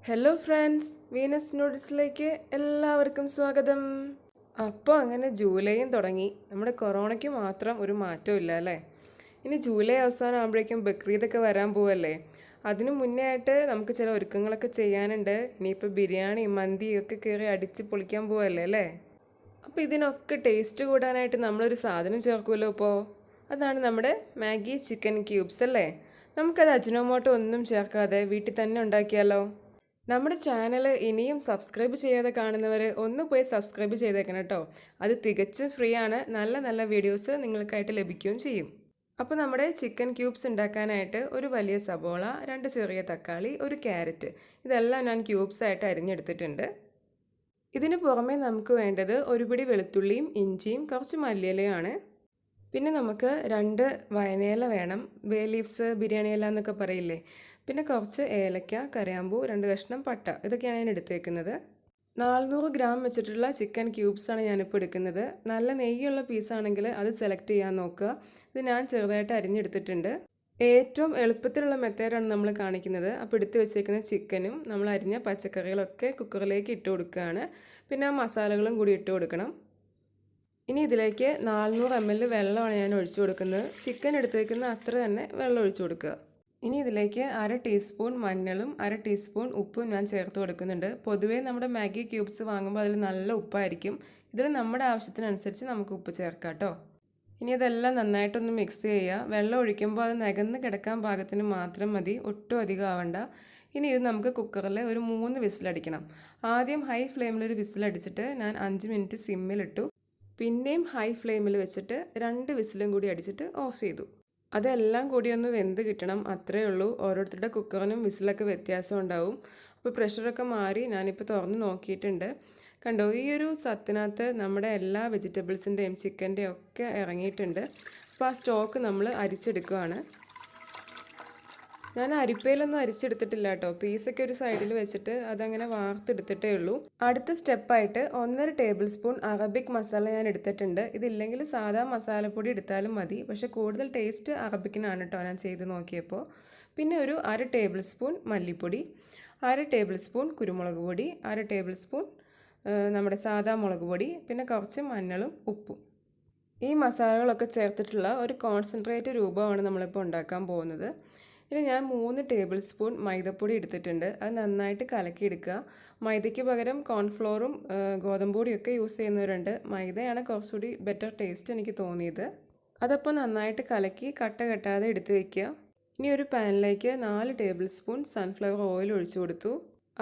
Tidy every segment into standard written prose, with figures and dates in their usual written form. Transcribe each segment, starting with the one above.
Hello friends, Venus നൂഡിൽസിലേക്ക് എല്ലാവർക്കും സ്വാഗതം. അപ്പോൾ അങ്ങനെ ജൂലൈയും തുടങ്ങി. നമ്മുടെ കൊറോണയ്ക്ക് മാത്രം ഒരു മാറ്റവും ഇല്ല അല്ലേ? ഇനി ജൂലൈ അവസാനം ആകുമ്പോഴേക്കും ബക്രീദൊക്കെ വരാൻ പോവല്ലേ. അതിനു മുന്നേ ആയിട്ട് നമുക്ക് ചില ഒരുക്കങ്ങളൊക്കെ ചെയ്യാനുണ്ട്. ഇനിയിപ്പോൾ ബിരിയാണി മന്തി ഒക്കെ കയറി അടിച്ച് പൊളിക്കാൻ പോവല്ലേ അല്ലേ? അപ്പോൾ ഇതിനൊക്കെ ടേസ്റ്റ് കൂടാനായിട്ട് നമ്മളൊരു സാധനം ചേർക്കുമല്ലോ. ഇപ്പോൾ അതാണ് നമ്മുടെ മാഗി ചിക്കൻ ക്യൂബ്സ് അല്ലേ? നമുക്കത് അജിനോമോട്ടോ ഒന്നും ചേർക്കാതെ വീട്ടിൽ തന്നെ ഉണ്ടാക്കിയാലോ? നമ്മുടെ ചാനൽ ഇനിയും സബ്സ്ക്രൈബ് ചെയ്യാതെ കാണുന്നവർ ഒന്ന് പോയി സബ്സ്ക്രൈബ് ചെയ്തേക്കണം കേട്ടോ. അത് തികച്ച് ഫ്രീ ആണ്. നല്ല നല്ല വീഡിയോസ് നിങ്ങൾക്കായിട്ട് ലഭിക്കുകയും ചെയ്യും. അപ്പോൾ നമ്മുടെ ചിക്കൻ ക്യൂബ്സ് ഉണ്ടാക്കാനായിട്ട് ഒരു വലിയ സബോള, 2 ചെറിയ തക്കാളി, ഒരു ക്യാരറ്റ്, ഇതെല്ലാം ഞാൻ ക്യൂബ്സ് ആയിട്ട് അരിഞ്ഞെടുത്തിട്ടുണ്ട്. ഇതിന് പുറമെ നമുക്ക് വേണ്ടത് ഒരു പിടി വെളുത്തുള്ളിയും ഇഞ്ചിയും കുറച്ച് മല്ലിയിലയാണ്. പിന്നെ നമുക്ക് 2 വയനയില വേണം. ബേ ലീവ്സ്, ബിരിയാണി ഇല എന്നൊക്കെ പറയില്ലേ. പിന്നെ കുറച്ച് ഏലക്ക, കരയാമ്പൂ, 2 കഷ്ണം പട്ട, ഇതൊക്കെയാണ് ഞാൻ എടുത്തേക്കുന്നത്. 400 ഗ്രാം വെച്ചിട്ടുള്ള ചിക്കൻ ക്യൂബ്സാണ് ഞാനിപ്പോൾ എടുക്കുന്നത്. നല്ല നെയ്യുള്ള പീസാണെങ്കിൽ അത് സെലക്ട് ചെയ്യാൻ നോക്കുക. ഇത് ഞാൻ ചെറുതായിട്ട് അരിഞ്ഞെടുത്തിട്ടുണ്ട്. ഏറ്റവും എളുപ്പത്തിലുള്ള മെത്തേഡാണ് നമ്മൾ കാണിക്കുന്നത്. അപ്പോൾ എടുത്ത് വെച്ചേക്കുന്ന ചിക്കനും നമ്മൾ അരിഞ്ഞ പച്ചക്കറികളൊക്കെ കുക്കറിലേക്ക് ഇട്ട് കൊടുക്കുകയാണ്. പിന്നെ ആ മസാലകളും കൂടി ഇട്ട് കൊടുക്കണം. ഇനി ഇതിലേക്ക് 400 ml വെള്ളമാണ് ഞാൻ ഒഴിച്ചു കൊടുക്കുന്നത്. ചിക്കൻ എടുത്തേക്കുന്ന അത്ര തന്നെ വെള്ളം ഒഴിച്ചു കൊടുക്കുക. ഇനി ഇതിലേക്ക് 1/2 ടീസ്പൂൺ മഞ്ഞളും 1/2 ടീസ്പൂൺ ഉപ്പും ഞാൻ ചേർത്ത് കൊടുക്കുന്നുണ്ട്. പൊതുവേ നമ്മുടെ മാഗി ക്യൂബ്സ് വാങ്ങുമ്പോൾ അതിൽ നല്ല ഉപ്പായിരിക്കും. ഇതിൽ നമ്മുടെ ആവശ്യത്തിനനുസരിച്ച് നമുക്ക് ഉപ്പ് ചേർക്കാം കേട്ടോ. ഇനി അതെല്ലാം നന്നായിട്ടൊന്ന് മിക്സ് ചെയ്യുക. വെള്ളം ഒഴിക്കുമ്പോൾ അത് നികന്ന് കിടക്കാൻ പാകത്തിന് മാത്രം മതി, ഒട്ടും അധികം ആവണ്ട. ഇനി ഇത് നമുക്ക് കുക്കറിൽ ഒരു 3 വിസിലടിക്കണം. ആദ്യം ഹൈ ഫ്ലെയിമിൽ ഒരു വിസിലടിച്ചിട്ട് ഞാൻ 5 മിനിറ്റ് സിമ്മിലിട്ടു. പിന്നെയും ഹൈ ഫ്ലെയിമിൽ വെച്ചിട്ട് 2 വിസിലും കൂടി അടിച്ചിട്ട് ഓഫ് ചെയ്തു. അതെല്ലാം കൂടി ഒന്ന് വെന്ത് കിട്ടണം, അത്രയേ ഉള്ളൂ. ഓരോരുത്തരുടെ കുക്കറിനും വിസിലൊക്കെ വ്യത്യാസം ഉണ്ടാവും. അപ്പോൾ പ്രഷറൊക്കെ മാറി ഞാനിപ്പോൾ തുറന്ന് നോക്കിയിട്ടുണ്ട്. കണ്ടോ, ഈ ഒരു സത്തിനകത്ത് നമ്മുടെ എല്ലാ വെജിറ്റബിൾസിൻ്റെയും ചിക്കൻ്റെയും ഒക്കെ ഇറങ്ങിയിട്ടുണ്ട്. അപ്പോൾ ആ സ്റ്റോക്ക് നമ്മൾ അരിച്ചെടുക്കുകയാണ്. ഞാൻ അരിപ്പയിലൊന്നും അരിച്ചെടുത്തിട്ടില്ല കേട്ടോ. പീസൊക്കെ ഒരു സൈഡിൽ വെച്ചിട്ട് അതങ്ങനെ വാർത്തെടുത്തിട്ടേ ഉള്ളൂ. അടുത്ത സ്റ്റെപ്പായിട്ട് 1.5 ടേബിൾ സ്പൂൺ അറബിക് മസാല ഞാൻ എടുത്തിട്ടുണ്ട്. ഇതില്ലെങ്കിൽ സാധാ മസാലപ്പൊടി എടുത്താലും മതി. പക്ഷെ കൂടുതൽ ടേസ്റ്റ് അറബിക്കിനാണ് കേട്ടോ ഞാൻ ചെയ്ത് നോക്കിയപ്പോൾ. പിന്നെ ഒരു 1/2 ടേബിൾ സ്പൂൺ മല്ലിപ്പൊടി, 1/2 ടേബിൾ സ്പൂൺ കുരുമുളക് പൊടി, 1/2 ടേബിൾ സ്പൂൺ നമ്മുടെ സാധാ മുളക് പൊടി, പിന്നെ കുറച്ച് മഞ്ഞളും ഉപ്പും. ഈ മസാലകളൊക്കെ ചേർത്തിട്ടുള്ള ഒരു കോൺസെൻട്രേറ്റ് രൂപമാണ് നമ്മളിപ്പോൾ ഉണ്ടാക്കാൻ പോകുന്നത്. ഇനി ഞാൻ 3 ടേബിൾ സ്പൂൺ മൈദപ്പൊടി എടുത്തിട്ടുണ്ട്. അത് നന്നായിട്ട് കലക്കിയെടുക്കുക. മൈദയ്ക്ക് പകരം കോൺഫ്ലോറും ഗോതമ്പ് പൊടിയൊക്കെ യൂസ് ചെയ്യുന്നവരുണ്ട്. മൈദയാണ് കുറച്ചുകൂടി ബെറ്റർ ടേസ്റ്റ് എനിക്ക് തോന്നിയത്. അതപ്പോൾ നന്നായിട്ട് കലക്കി കട്ട കെട്ടാതെ എടുത്ത് വയ്ക്കുക. ഇനി ഒരു പാനിലേക്ക് 4 ടേബിൾ സ്പൂൺ സൺഫ്ലവർ ഓയിൽ ഒഴിച്ചു കൊടുത്തു.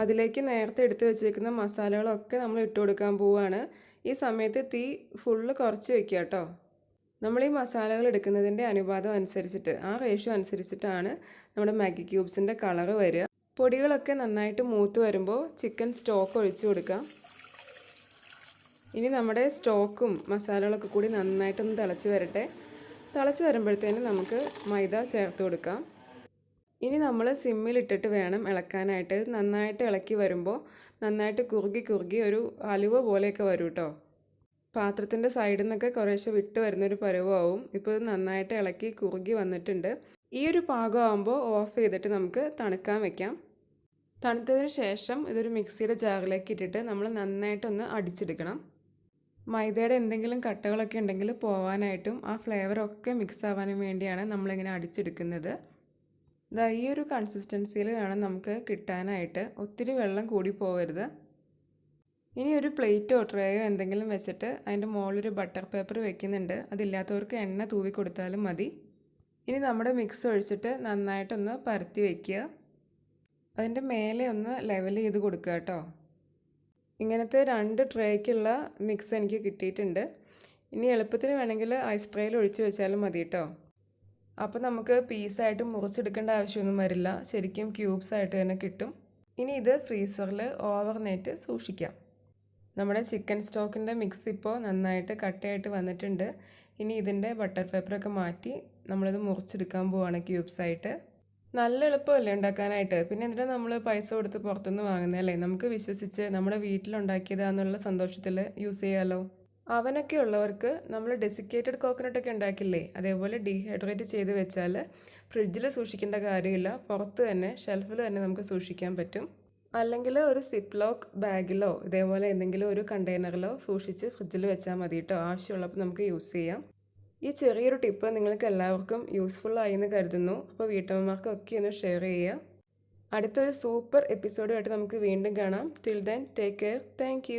അതിലേക്ക് നേരത്തെ എടുത്ത് വെച്ചേക്കുന്ന മസാലകളൊക്കെ നമ്മൾ ഇട്ട് കൊടുക്കാൻ പോവുകയാണ്. ഈ സമയത്ത് തീ ഫുള്ള് കുറച്ച് വയ്ക്കുക കേട്ടോ. നമ്മൾ ഈ മസാലകൾ എടുക്കുന്നതിൻ്റെ അനുപാതം അനുസരിച്ചിട്ട്, ആ റേഷ്യോ അനുസരിച്ചിട്ടാണ് നമ്മുടെ മാഗി ക്യൂബ്സിൻ്റെ കളറ് വരിക. പൊടികളൊക്കെ നന്നായിട്ട് മൂത്ത് വരുമ്പോൾ ചിക്കൻ സ്റ്റോക്ക് ഒഴിച്ചു കൊടുക്കാം. ഇനി നമ്മുടെ സ്റ്റോക്കും മസാലകളൊക്കെ കൂടി നന്നായിട്ടൊന്ന് തിളച്ച് വരട്ടെ. തിളച്ച് വരുമ്പോഴത്തേനും നമുക്ക് മൈദ ചേർത്ത് കൊടുക്കാം. ഇനി നമ്മൾ സിമ്മിലിട്ടിട്ട് വേണം ഇളക്കാനായിട്ട്. നന്നായിട്ട് ഇളക്കി വരുമ്പോൾ നന്നായിട്ട് കുറുകി ഒരു അലുവ പോലെയൊക്കെ വരും കേട്ടോ. പാത്രത്തിൻ്റെ സൈഡിൽ നിന്നൊക്കെ കുറേശ്ശെ വിട്ട് വരുന്നൊരു പരുവമാവും. ഇപ്പോൾ ഇത് നന്നായിട്ട് ഇളക്കി കുറുകി വന്നിട്ടുണ്ട്. ഈ ഒരു പാകമാകുമ്പോൾ ഓഫ് ചെയ്തിട്ട് നമുക്ക് തണുക്കാൻ വെക്കാം. തണുത്തതിന് ശേഷം ഇതൊരു മിക്സിയുടെ ജാറിലേക്ക് ഇട്ടിട്ട് നമ്മൾ നന്നായിട്ടൊന്ന് അടിച്ചെടുക്കണം. മൈദയുടെ എന്തെങ്കിലും കട്ടകളൊക്കെ ഉണ്ടെങ്കിൽ പോവാനായിട്ടും ആ ഫ്ലേവറൊക്കെ മിക്സ് ആവാനും വേണ്ടിയാണ് നമ്മളിങ്ങനെ അടിച്ചെടുക്കുന്നത്. ഈ ഒരു കൺസിസ്റ്റൻസിയിൽ വേണം നമുക്ക് കിട്ടാനായിട്ട്. ഒത്തിരി വെള്ളം കൂടി പോകരുത്. ഇനി ഒരു പ്ലേറ്റോ ട്രേയോ എന്തെങ്കിലും വെച്ചിട്ട് അതിൻ്റെ മുകളിലൊരു ബട്ടർ പേപ്പർ വെക്കുന്നുണ്ട്. അതില്ലാത്തവർക്ക് എണ്ണ തൂവി കൊടുത്താലും മതി. ഇനി നമ്മുടെ മിക്സ് ഒഴിച്ചിട്ട് നന്നായിട്ടൊന്ന് പരത്തി വയ്ക്കുക. അതിൻ്റെ മേലെ ഒന്ന് ലെവൽ ചെയ്ത് കൊടുക്കുക കേട്ടോ. ഇങ്ങനത്തെ 2 ട്രേക്കുള്ള മിക്സ് എനിക്ക് കിട്ടിയിട്ടുണ്ട്. ഇനി എളുപ്പത്തിന് വേണമെങ്കിൽ ഐസ് ട്രേയിൽ ഒഴിച്ച് വെച്ചാലും മതി കേട്ടോ. അപ്പോൾ നമുക്ക് പീസായിട്ട് മുറിച്ചെടുക്കേണ്ട ആവശ്യമൊന്നും വരില്ല. ശരിക്കും ക്യൂബ്സായിട്ട് തന്നെ കിട്ടും. ഇനി ഇത് ഫ്രീസറിൽ ഓവർനൈറ്റ് സൂക്ഷിക്കാം. നമ്മുടെ ചിക്കൻ സ്റ്റോക്കിൻ്റെ മിക്സ് ഇപ്പോൾ നന്നായിട്ട് കട്ടയായിട്ട് വന്നിട്ടുണ്ട്. ഇനി ഇതിൻ്റെ ബട്ടർ പേപ്പറൊക്കെ മാറ്റി നമ്മളിത് മുറിച്ചെടുക്കാൻ പോവുകയാണ് ക്യൂബ്സായിട്ട്. നല്ല എളുപ്പമല്ലേ ഉണ്ടാക്കാനായിട്ട്. പിന്നെ എന്തിനാണ് നമ്മൾ പൈസ കൊടുത്ത് പുറത്തുനിന്ന് വാങ്ങുന്നതല്ലേ? നമുക്ക് വിശ്വസിച്ച് നമ്മുടെ വീട്ടിലുണ്ടാക്കിയതാന്നുള്ള സന്തോഷത്തിൽ യൂസ് ചെയ്യാമല്ലോ. അവനൊക്കെ ഉള്ളവർക്ക് നമ്മൾ ഡെസിക്കേറ്റഡ് കോക്കനട്ടൊക്കെ ഉണ്ടാക്കില്ലേ, അതേപോലെ ഡീഹൈഡ്രേറ്റ് ചെയ്ത് വെച്ചാൽ ഫ്രിഡ്ജിൽ സൂക്ഷിക്കേണ്ട കാര്യമില്ല. പുറത്ത് തന്നെ ഷെൽഫിൽ തന്നെ നമുക്ക് സൂക്ഷിക്കാൻ പറ്റും. അല്ലെങ്കിൽ ഒരു സിപ്പ് ലോക്ക് ബാഗിലോ ഇതേപോലെ എന്തെങ്കിലും ഒരു കണ്ടെയ്നറിലോ സൂക്ഷിച്ച് ഫ്രിഡ്ജിൽ വെച്ചാൽ മതി കേട്ടോ. ആവശ്യമുള്ളപ്പോൾ നമുക്ക് യൂസ് ചെയ്യാം. ഈ ചെറിയൊരു ടിപ്പ് നിങ്ങൾക്ക് എല്ലാവർക്കും യൂസ്ഫുൾ ആയി എന്ന് കരുതുന്നു. അപ്പോൾ വീട്ടമ്മമാർക്കൊക്കെ ഒന്ന് ഷെയർ ചെയ്യുക. അടുത്തൊരു സൂപ്പർ എപ്പിസോഡുമായിട്ട് നമുക്ക് വീണ്ടും കാണാം. Till then take care. Thank